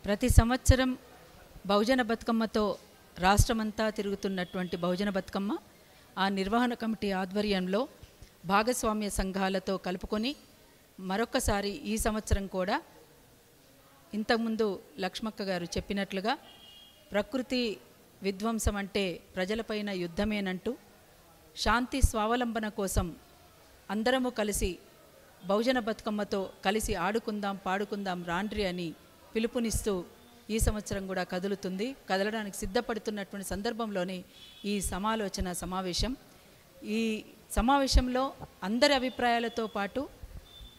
ప్రతి సంవత్సరం బహుజన బతుకమ్మతో రాష్ట్రమంతా తిరుగుతున్నటువంటి బహుజన బతుకమ్మ ఆ నిర్వహణ కమిటీ ఆధ్వర్యంలో భాగస్వామ్య సంఘాలతో కలుపుకొని మరొకసారి ఈ సంవత్సరం కూడా ఇంతకుముందు లక్ష్మక్క గారు చెప్పినట్లుగా ప్రకృతి విధ్వంసం అంటే ప్రజలపైన యుద్ధమేనంటూ శాంతి స్వావలంబన కోసం అందరము కలిసి బహుజన బతుకమ్మతో కలిసి ఆడుకుందాం పాడుకుందాం రాండ్రి అని పిలుపునిస్తూ ఈ సంవత్సరం కూడా కదలడానికి సిద్ధపడుతున్నటువంటి సందర్భంలోనే ఈ సమావేశం. ఈ సమావేశంలో అందరి అభిప్రాయాలతో పాటు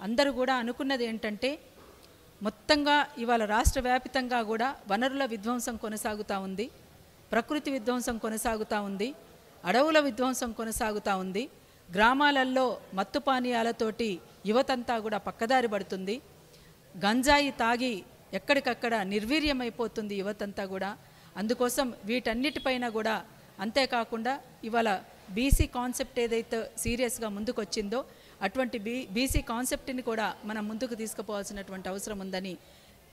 అందరూ కూడా అనుకున్నది ఏంటంటే మొత్తంగా ఇవాళ రాష్ట్ర వ్యాపితంగా కూడా వనరుల విధ్వంసం కొనసాగుతూ ఉంది, ప్రకృతి విధ్వంసం కొనసాగుతూ ఉంది, అడవుల విధ్వంసం కొనసాగుతూ ఉంది, గ్రామాలలో మత్తు పానీయాలతోటి యువతంతా కూడా పక్కదారి పడుతుంది, గంజాయి తాగి ఎక్కడికక్కడ నిర్వీర్యమైపోతుంది యువతంతా కూడా. అందుకోసం వీటన్నిటిపైన కూడా అంతేకాకుండా ఇవాళ బీసీ కాన్సెప్ట్ ఏదైతే సీరియస్గా ముందుకొచ్చిందో అటువంటి బీసీ కాన్సెప్ట్ని కూడా మనం ముందుకు తీసుకుపోవాల్సినటువంటి అవసరం ఉందని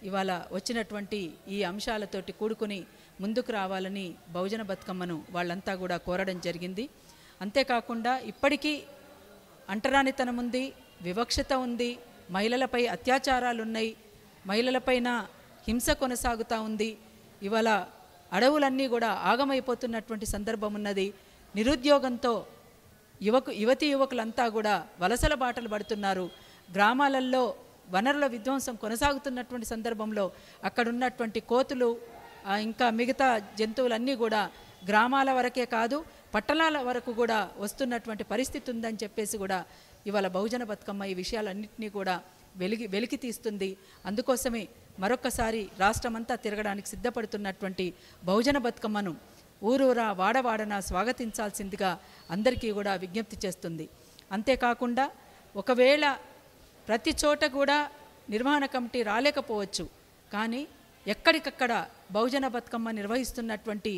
ఇవాళ వచ్చినటువంటి ఈ అంశాలతోటి కూడుకుని ముందుకు రావాలని బహుజన బతుకమ్మను వాళ్ళంతా కూడా కోరడం జరిగింది. అంతేకాకుండా ఇప్పటికీ అంటరానితనం ఉంది, వివక్షత ఉంది, మహిళలపై అత్యాచారాలు ఉన్నాయి, మహిళలపైన హింస కొనసాగుతూ ఉంది, ఇవాళ అడవులన్నీ కూడా ఆగమైపోతున్నటువంటి సందర్భం ఉన్నది, నిరుద్యోగంతో యువతీ యువకులంతా కూడా వలసల బాటలు పడుతున్నారు, గ్రామాలలో వనరుల విధ్వంసం కొనసాగుతున్నటువంటి సందర్భంలో అక్కడున్నటువంటి కోతులు ఇంకా మిగతా జంతువులన్నీ కూడా గ్రామాల వరకే కాదు పట్టణాల వరకు కూడా వస్తున్నటువంటి పరిస్థితి ఉందని చెప్పేసి కూడా ఇవాళ బహుజన బతుకమ్మ ఈ విషయాలన్నింటినీ కూడా వెలికి తీస్తుంది. అందుకోసమే మరొక్కసారి రాష్ట్రమంతా తిరగడానికి సిద్ధపడుతున్నటువంటి బహుజన బతుకమ్మను ఊరూరా వాడవాడన స్వాగతించాల్సిందిగా అందరికీ కూడా విజ్ఞప్తి చేస్తుంది. అంతేకాకుండా ఒకవేళ ప్రతి చోట కూడా నిర్వహణ కమిటీ రాలేకపోవచ్చు, కానీ ఎక్కడికక్కడ బహుజన బతుకమ్మ నిర్వహిస్తున్నటువంటి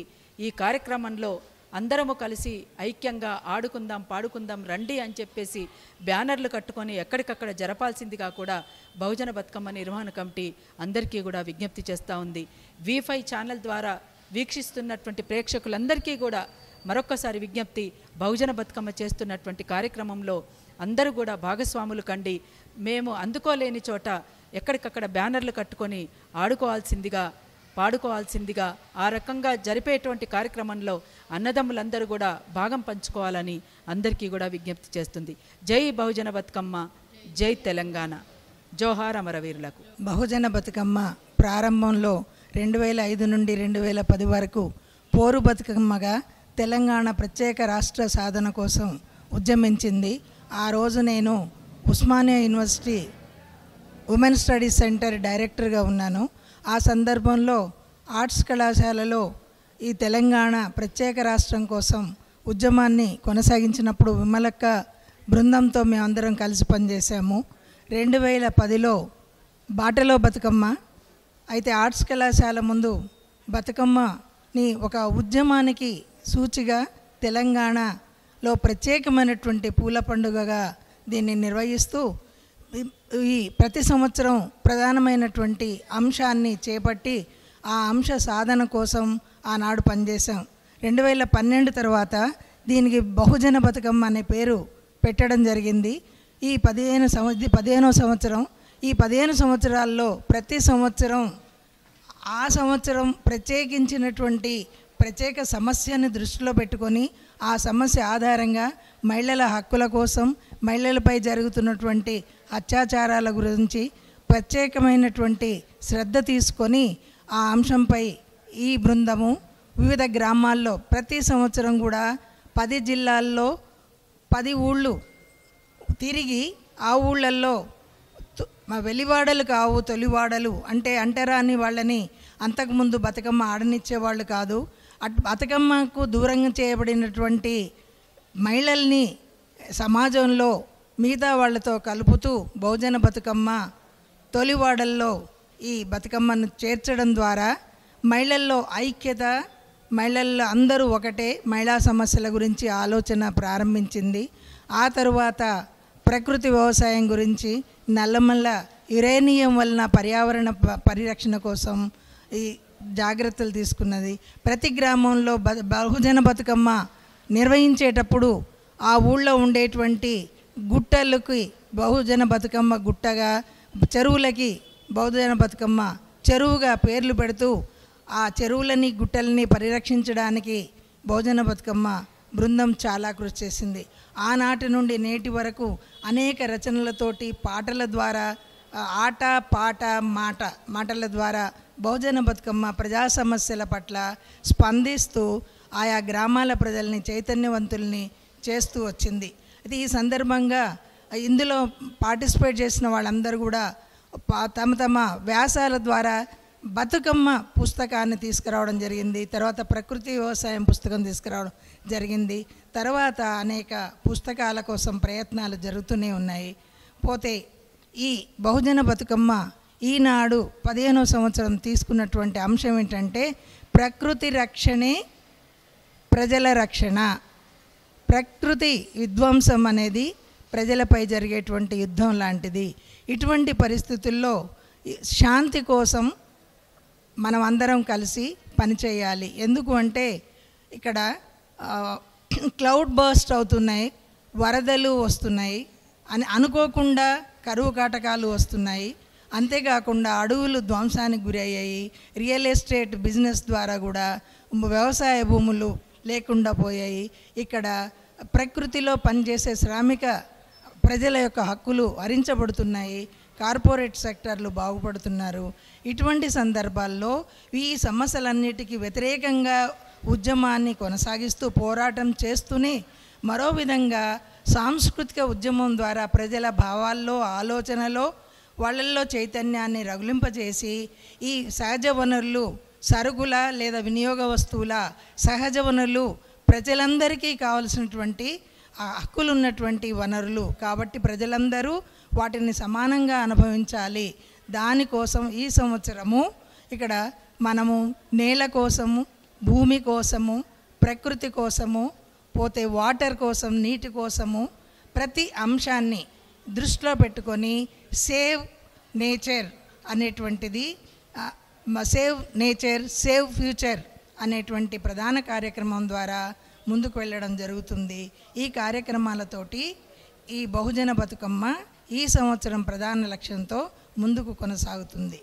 ఈ కార్యక్రమంలో అందరము కలిసి ఐక్యంగా ఆడుకుందాం పాడుకుందాం రండి అని చెప్పేసి బ్యానర్లు కట్టుకొని ఎక్కడికక్కడ జరపాల్సిందిగా కూడా బహుజన బతుకమ్మ నిర్వహణ కమిటీ అందరికీ కూడా విజ్ఞప్తి చేస్తూ ఉంది. V5 ఛానల్ ద్వారా వీక్షిస్తున్నటువంటి ప్రేక్షకులందరికీ కూడా మరొక్కసారి విజ్ఞప్తి, బహుజన బతుకమ్మ చేస్తున్నటువంటి కార్యక్రమంలో అందరూ కూడా భాగస్వాములు కండి. మేము అందుకోలేని చోట ఎక్కడికక్కడ బ్యానర్లు కట్టుకొని ఆడుకోవాల్సిందిగా పాడుకోవాల్సిందిగా ఆ రకంగా జరిపేటువంటి కార్యక్రమంలో అన్నదమ్ములందరూ కూడా భాగం పంచుకోవాలని అందరికీ కూడా విజ్ఞప్తి చేస్తుంది. జై బహుజన బతుకమ్మ, జై తెలంగాణ, జోహార్ అమరవీరులకు. బహుజన బతుకమ్మ ప్రారంభంలో 2005 నుండి 2010 వరకు పోరు బతుకమ్మగా తెలంగాణ ప్రత్యేక రాష్ట్ర సాధన కోసం ఉద్యమించింది. ఆ రోజు నేను Osmania university women studies centre డైరెక్టర్గా ఉన్నాను. ఆ సందర్భంలో ఆర్ట్స్ కళాశాలలో ఈ తెలంగాణ ప్రత్యేక రాష్ట్రం కోసం ఉద్యమాన్ని కొనసాగించినప్పుడు విమలక్క బృందంతో మేమందరం కలిసి పనిచేసాము. 2010లో బాటలో బతుకమ్మ అయితే ఆర్ట్స్ కళాశాల ముందు బతుకమ్మని ఒక ఉద్యమానికి సూచిగా తెలంగాణలో ప్రత్యేకమైనటువంటి పూల పండుగగా దీన్ని నిర్వహిస్తూ ఈ ప్రతి సంవత్సరం ప్రధానమైనటువంటి అంశాన్ని చేపట్టి ఆ అంశ సాధన కోసం ఆనాడు పనిచేసాం. 2012 తర్వాత దీనికి బహుజన బతుకమ్మ అనే పేరు పెట్టడం జరిగింది. ఈ 15వ సంవత్సరం. ఈ 15 సంవత్సరాల్లో ప్రతి సంవత్సరం ఆ సంవత్సరం ప్రత్యేకించినటువంటి ప్రత్యేక సమస్యని దృష్టిలో పెట్టుకొని ఆ సమస్య ఆధారంగా మహిళల హక్కుల కోసం, మహిళలపై జరుగుతున్నటువంటి అత్యాచారాల గురించి ప్రత్యేకమైనటువంటి శ్రద్ధ తీసుకొని ఆ అంశంపై ఈ బృందము వివిధ గ్రామాల్లో ప్రతి సంవత్సరం కూడా 10 జిల్లాల్లో 10 ఊళ్ళు తిరిగి ఆ ఊళ్ళల్లో వెలివాడలు కావు తొలివాడలు అంటే అంటరాని వాళ్ళని అంతకుముందు బతుకమ్మ ఆడనిచ్చేవాళ్ళు కాదు, బతుకమ్మకు దూరంగా చేయబడినటువంటి మహిళల్ని సమాజంలో మిగతా వాళ్ళతో కలుపుతూ బహుజన బతుకమ్మ తొలివాడల్లో ఈ బతుకమ్మను చేర్చడం ద్వారా మహిళల్లో ఐక్యత, మహిళల్లో అందరూ ఒకటే మహిళా సమస్యల గురించి ఆలోచన ప్రారంభించింది. ఆ తరువాత ప్రకృతి వ్యవసాయం గురించి, నల్లమల్ల యురేనియం వలన పర్యావరణ పరిరక్షణ కోసం ఈ జాగ్రత్తలు తీసుకున్నది. ప్రతి గ్రామంలో బహుజన బతుకమ్మ నిర్వహించేటప్పుడు ఆ ఊళ్ళో ఉండేటువంటి గుట్టలకి బహుజన బతుకమ్మ గుట్టగా, చెరువులకి బహుజన బతుకమ్మ చెరువుగా పేర్లు పెడుతూ ఆ చెరువులని గుట్టలని పరిరక్షించడానికి బహుజన బతుకమ్మ బృందం చాలా కృషి చేసింది. ఆనాటి నుండి నేటి వరకు అనేక రచనలతోటి, పాటల ద్వారా, ఆట పాట మాటల ద్వారా బహుజన బతుకమ్మ ప్రజా సమస్యల పట్ల స్పందిస్తూ ఆయా గ్రామాల ప్రజల్ని చైతన్యవంతుల్ని చేస్తూ వచ్చింది. అయితే ఈ సందర్భంగా ఇందులో పార్టిసిపేట్ చేసిన వాళ్ళందరూ కూడా తమ తమ వ్యాసాల ద్వారా బతుకమ్మ పుస్తకాన్ని తీసుకురావడం జరిగింది. తర్వాత ప్రకృతి వ్యవసాయం పుస్తకం తీసుకురావడం జరిగింది. తర్వాత అనేక పుస్తకాల కోసం ప్రయత్నాలు జరుగుతూనే ఉన్నాయి. పోతే ఈ బహుజన బతుకమ్మ ఈనాడు 15వ సంవత్సరం తీసుకున్నటువంటి అంశం ఏంటంటే ప్రకృతి రక్షణే ప్రజల రక్షణ. ప్రకృతి విధ్వంసం అనేది ప్రజలపై జరిగేటువంటి యుద్ధం లాంటిది. ఇటువంటి పరిస్థితుల్లో శాంతి కోసం మనం అందరం కలిసి పనిచేయాలి. ఎందుకు అంటే ఇక్కడ క్లౌడ్ బర్స్ట్ అవుతున్నాయి, వరదలు వస్తున్నాయి, అని అనుకోకుండా కరువు కాటకాలు వస్తున్నాయి. అంతేకాకుండా అడవులు ధ్వంసానికి గురయ్యాయి. రియల్ ఎస్టేట్ బిజినెస్ ద్వారా కూడా వ్యవసాయ భూములు లేకుండా పోయాయి. ఇక్కడ ప్రకృతిలో పనిచేసే శ్రామిక ప్రజల యొక్క హక్కులు హరించబడుతున్నాయి. కార్పొరేట్ సెక్టర్లు బాగుపడుతున్నారు. ఇటువంటి సందర్భాల్లో ఈ సమస్యలన్నిటికీ వ్యతిరేకంగా ఉద్యమాన్ని కొనసాగిస్తూ పోరాటం చేస్తూనే మరో విధంగా సాంస్కృతిక ఉద్యమం ద్వారా ప్రజల భావాల్లో, ఆలోచనలో, వాళ్ళల్లో చైతన్యాన్ని రగులింపజేసి ఈ సహజ వనరులు, సరుకుల లేదా వినియోగ వస్తువుల సహజ వనరులు ప్రజలందరికీ కావలసినటువంటి హక్కులు ఉన్నటువంటి వనరులు కాబట్టి ప్రజలందరూ వాటిని సమానంగా అనుభవించాలి. దానికోసం ఈ సంవత్సరము ఇక్కడ మనము నేల కోసము, భూమి కోసము, ప్రకృతి కోసము, పోతే వాటర్ కోసం, నీటి కోసము ప్రతి అంశాన్ని దృష్టిలో పెట్టుకొని సేవ్ నేచర్ అనేటువంటిది, సేవ్ నేచర్ సేవ్ ఫ్యూచర్ అనేటువంటి ప్రధాన కార్యక్రమం ద్వారా ముందుకు వెళ్ళడం జరుగుతుంది. ఈ కార్యక్రమాలతోటి ఈ బహుజన బతుకమ్మ ఈ సంవత్సరం ప్రధాన లక్ష్యంతో ముందుకు కొనసాగుతుంది.